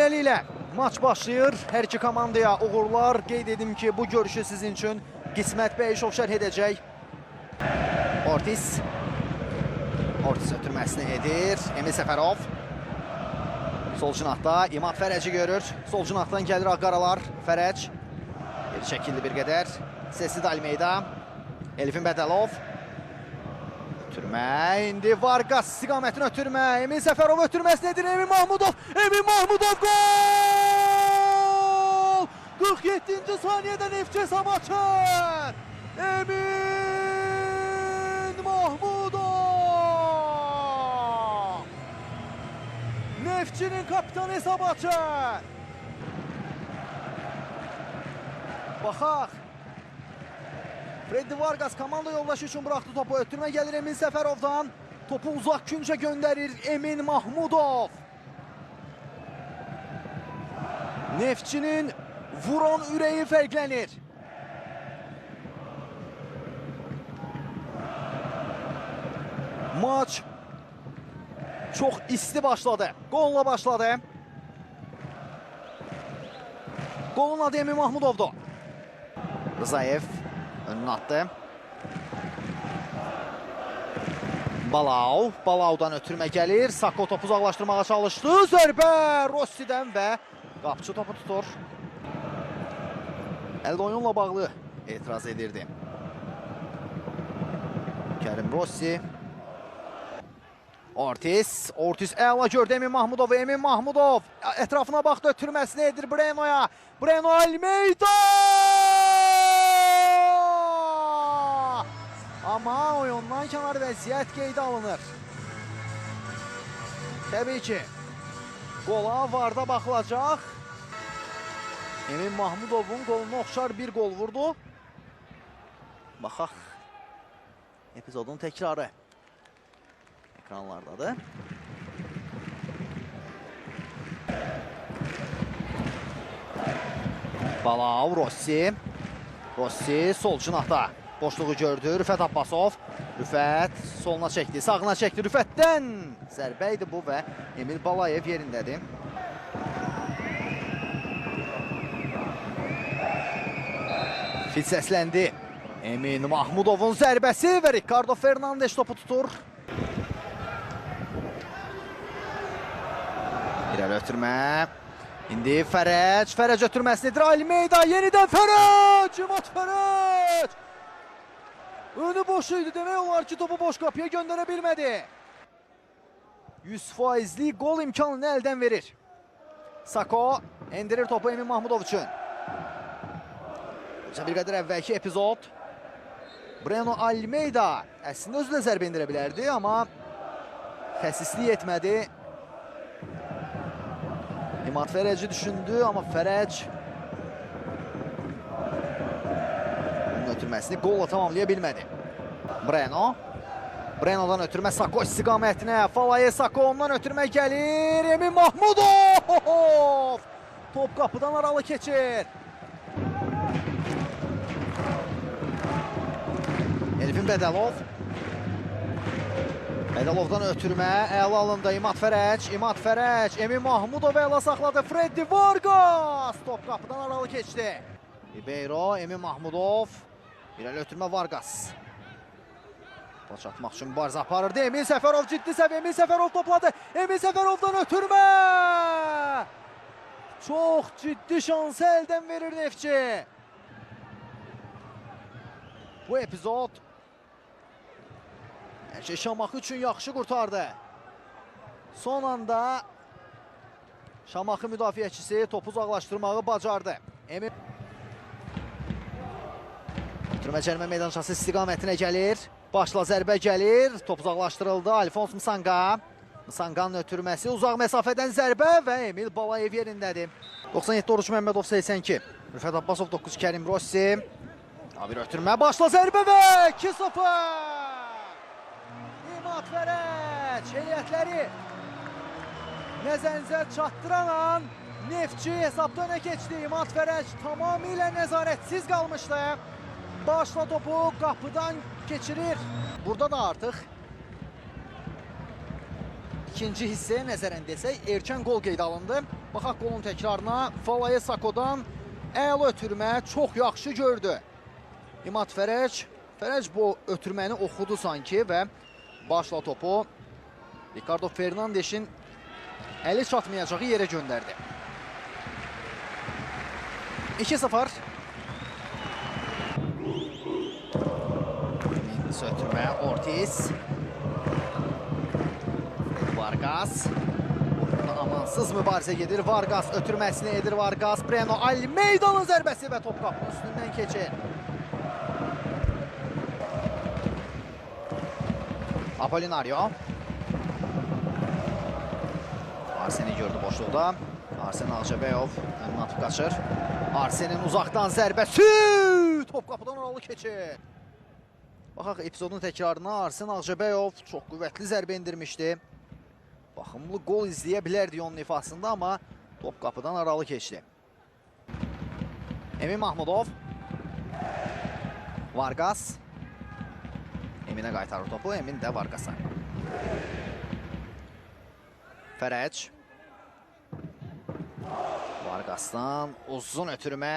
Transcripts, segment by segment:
Beləliklə maç başlayır. Hər iki komandaya uğurlar. Qeyd edim ki, bu görüşü sizin üçün Qismət Bəyişov şərh edəcək. Ortiz ötürməsini edir. Emil Səfərov. Sol cinahda İmad Fərəci görür. Sol cinahdan gəlir Ağqaralar. Fərəc. Geri çəkildi bir qədər. Sesi Dalmeyda. Elifin Bədəlov. Ötürmə. İndi Vargas istiqamətini ötürmə. Emil Səfərov ötürməsini edir. Emin Mahmudov. Emin Mahmudov gol! 47-ci saniyədə Neftçi hesabı açır. Emin Mahmudov. Neftçinin kapitanı hesabı açır. Baxaq. Freddy Vargas komanda yoldaşı üçün buraxdı topu. Ötürmə gəlir Emin Səfərovdan. Topu uzaq küncə göndərir Emin Mahmudov. Neftçinin vuran ürəyi fərqlənir. Maç çox isti başladı. Golla başladı. Golun adı Emin Mahmudov'du. Rızayev önünü attı. Balau'dan ötürmə gəlir. Sako topu uzaqlaşdırmağa çalışdı. Zərbə Rossi'dən və qapıcı topu tutur. Əldə oyunla bağlı etiraz edirdi Kerim Rossi. Ortiz əla gördü Emin Mahmudovu. Emin Mahmudov ətrafına baxdı, ötürməsini edir Breno'ya. Breno Almeida! Amma oyundan kənar vəziyyət qeydə alınır. Təbii ki, qola varda baxılacaq. Emin Mahmudovun qoluna oxşar bir qol vurdu. Baxaq, epizodun təkrarı ekranlardadır. Balau, Rossi sol cinahda boşluğu gördü. Rüfət Abbasov. Rüfət soluna çəkdi, sağına çəkdi. Rüfətdən zərbə idi bu və Emil Balayev yerindədir. Fit səsləndi. Emin Mahmudovun zərbəsi və Ricardo Fernandes topu tutur. İrəli ötürmə. İndi Fərəc ötürməsinidir. Almeida yenidən Fərəc! İmad Fərəc! Önü boş idi, demək olar ki, topu boş qapıya göndərə bilmədi. 100%'li gol imkanını əldən verir. Sako endirir topu Emin Mahmudov üçün. Bir qədər əvvəlki epizod. Breno Almeida əslində özü də zərbə indirə bilərdi, amma xəsislik etmədi. İmad Fərəci düşündü, amma Fərəc onun ötürməsini qolla tamamlaya bilmədi. Breno'dan ötürmə Sako istiqamətinə. Falaye Sako ondan ötürmə gəlir. Emin Mahmudov! Top qapıdan aralı keçir. Elifin Bədəlov. Bədalovdan ötürmə, əla alında İmad Fərəc, Emin Mahmudov əla saxladı, Freddy Vargas, top qapıdan aralı keçdi. Ribeiro, Emin Mahmudov, irəli ötürmə Vargas. Baş atmaq üçün mübarizə aparırdı, Emil Səfərov ciddi səviyyə, Emil Səfərov topladı, Emil Səfərovdan ötürmə! Çox ciddi şansı əldən verir Neftçi. Bu epizod Şamaxı üçün yaxşı qurtardı. Son anda Şamaxı müdafiəçisi topu uzaqlaşdırmağı bacardı. Ötürmə cərimə meydançası istiqamətinə gəlir. Başla zərbə gəlir. Top uzaqlaşdırıldı. Alfons Msanqanın ötürməsi. Uzaq məsafədən zərbə və Emil Balayev yerindədir. 97 Oruç Məmmədov 82. Rüfət Abbasov 9. Kerim Rossi. Bir ötürmə. Başla zərbə və 2-0. İmad Fərəc heyətləri nəzərinizə çatdıran an Neftçi hesabda önə keçdi. İmad Fərəc tamamilə nəzarətsiz qalmışdı. Başla topu qapıdan keçirir. Burada da artıq İkinci hissəyə nəzərən desək, erkən qol qeyd alındı. Baxaq qolun təkrarına. Falaye Sako'dan əla ötürmə, çox yaxşı gördü. İmad Fərəc. Fərəc bu ötürməni oxudu sanki və başla topu Ricardo Fernandes'in əli çatmayacağı yerə göndərdi. 2-0. Mendes ötürmə, Ortiz. Vargas. Amansız mübarizə gedir. Vargas ötürməsini edir Vargas. Breno Almeida'nın zərbəsi və top qapının üstündən keçir. Apolinario. Arsen'i gördü boşluqda. Arsen Alcabeyov önünə atıb qaçır. Arsen'in uzaqdan zərbəsi. Top qapıdan aralı keçir. Baxaq epizodun təkrarına. Arsen Alcabeyov çox qüvvətli zərbə indirmişdi. Baxımlı gol izləyə bilərdi onun ifasında, amma top qapıdan aralı keçdi. Emin Mahmudov. Vargas. Eminə qaytarır topu, Emin də Vargas'a. Fərəc. Vargas'dan uzun ötürmə.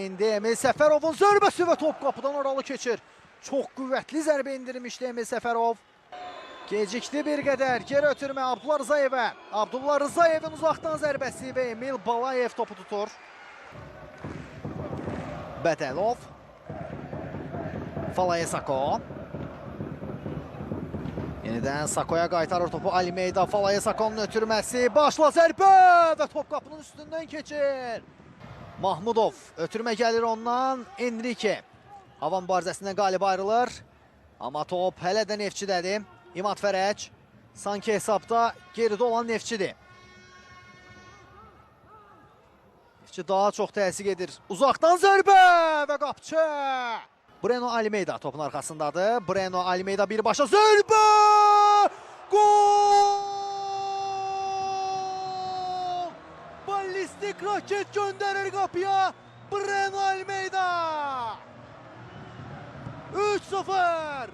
İndi Emil Səfərovun zərbəsi və top qapıdan aralı keçir. Çox qüvvətli zərbə indirmişdi Emil Səfərov. Gecikdi bir qədər. Geri ötürmə Abdullah Rızayevə. Abdullah Rızayevin uzaqdan zərbəsi və Emil Balayev topu tutur. Bədəlov. Falaye Sako. Yenidən Sako'ya qaytarır topu Almeida. Falaye Sako'nun ötürməsi. Başla zərbə və top qapının üstündən keçir. Mahmudov. Ötürmə gəlir ondan. Enrique. Hava mübarizəsindən qalib ayrılır. Amma top hələ də Neftçidədir. İmad Fərəc. Sanki hesabda geridə olan Neftçidir. Neftçi daha çox təsiq edir. Uzaqdan zərbə və qapçı. Breno Almeida topun arxasındadır. Breno Almeida birbaşa zərbə! Gol! Ballistik raket göndərir qapıya. Breno Almeida! 3-0!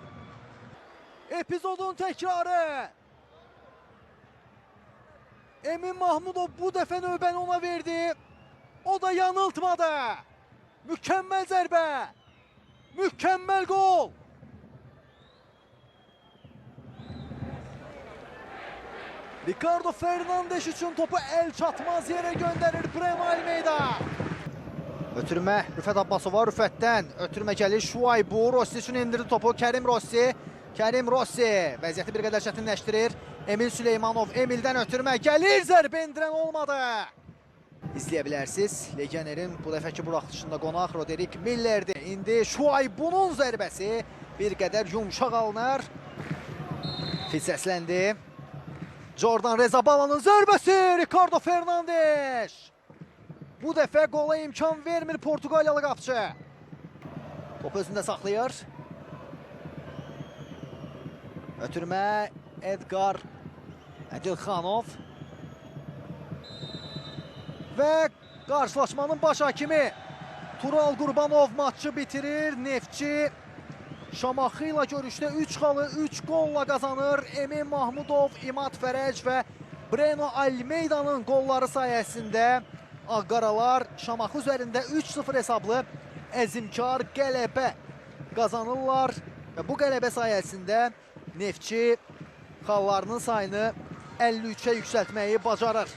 Epizodun təkrarı. Emin Mahmudov bu dəfə növbəni ona verdi. O da yanıltmadı. Mükəmməl zərbə. Mükəmməl gol. Ricardo Fernandes üçün topu el çatmaz yerə göndərir Breno Almeida. Ötürmə Rüfət Abbasova, Rüfətdən ötürmə gəlir Şuaybu. Rossi üçün indirdi topu Kərim Rossi. Kərim Rossi vəziyyəti bir qədər çətinləşdirir. Emil Süleymanov, Emildən ötürmə gəlir, zərbə indirən olmadı. İzləyə bilərsiniz. Legionerin bu dəfəki buraxılışında qonaq Roderick Miller'dir. İndi Şuaybunun zərbəsi bir qədər yumşaq alınır. Fit səsləndi. Jordan Rezabalanın zərbəsi, Ricardo Fernandes. Bu dəfə qola imkan vermir Portuqaliyalı qapçı. Top özündə saxlayır. Ötürmə Edgar Adilxanov. Və qarşılaşmanın baş hakimi Tural Qurbanov maçı bitirir. Neftçi Şamaxı ilə görüşdə 3 xalı 3 qolla qazanır. Emin Mahmudov, İmad Fərəc və Breno Almeida'nın qolları sayəsində Ağqaralar Şamaxı üzərində 3-0 hesablı əzimkar qələbə qazanırlar. Və bu qələbə sayəsində Neftçi xallarının sayını 53-ə yüksəltməyi bacarır.